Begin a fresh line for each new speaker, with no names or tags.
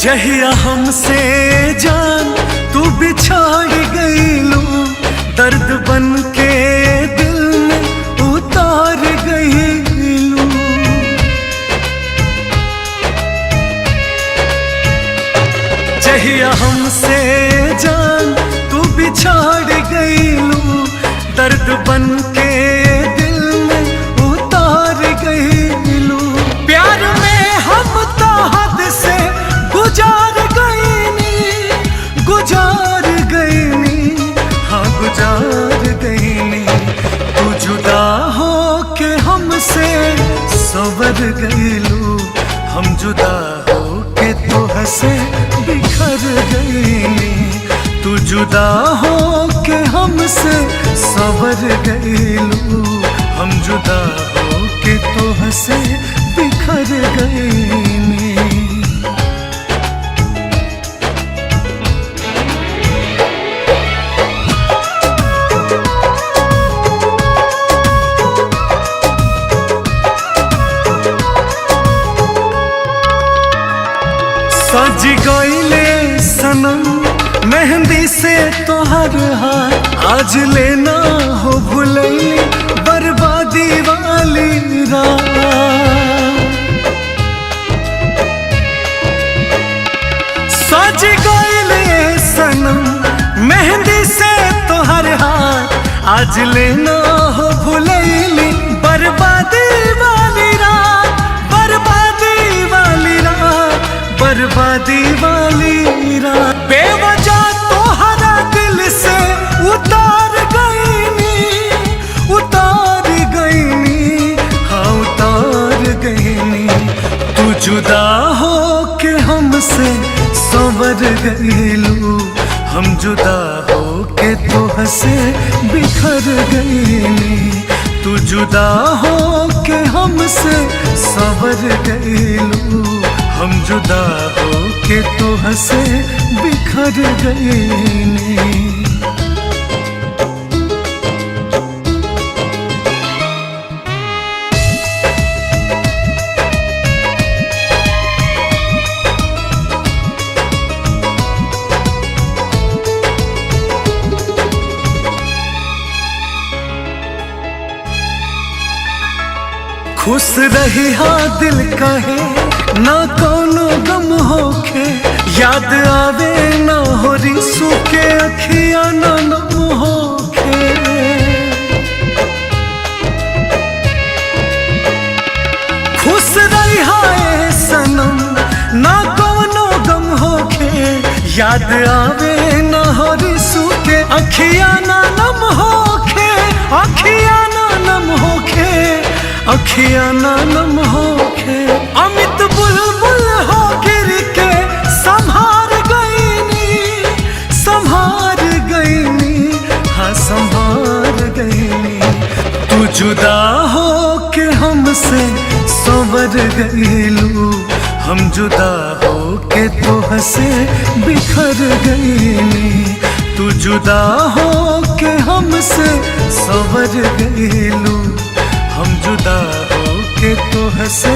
जहिया हमसे जान तू बिछाड़ गईलू, दर्द बन के दिल में उतार गईलू। जहिया हमसे जान तू बिछाड़ गईलू, दर्द बन के दिल में उतार गईलू। प्यार में हम तो हद से गुजार गईनी, हाँ गुजार गईनी। तू जुदा हो के हमसे संवर गईलू, हम जुदा हो के तो हंसे बिखर गईनी। तू जुदा हो के हमसे संवर गईलू, हम जुदा हो के तो हंसे बिखर गईनी। सज गईले सनम मेहंदी से तोहर हाथ, आज लेना हो भुलैली बर्बादी वाली रात। सज गईले सनम मेहंदी से तोहर हाथ, आज लेना हो भुलैली बर्बादी वाली रात। बर्बादी वाली रात, बर्बादी वाली रात। बेवजह तोहरा दिल से उतार गईनी, उतार गईनी, हाँ उतार गईनी। तू जुदा हो के हमसे संवर गईलू, हम जुदा हो के तो हंसे बिखर गईनी। तू जुदा हो के हमसे संवर गईलू, हम जुदा हो के तो हंसे बिखर गईनी। खुश रही हाँ दिल कहे ना कोनो गम होखे, याद आवे ना हो रिसू के अखिया ना नम होखे। खुश रही हाय सनम ना कोनो गम होखे, याद आवे ना हो रिसू के अखिया ना नम होखे। अखिया ना नम होखे, अखिया ना नम होखे। अमित बुलबुल हो गिर के संभार गईनी, संभार गईनी, हाँ संभार गईनी। तू जुदा हो के हमसे संवर गईलू, हम जुदा हो के तो हंसे बिखर गईनी। तू जुदा हो के हमसे संवर गईलू, हम जुदा हो के तो हंसे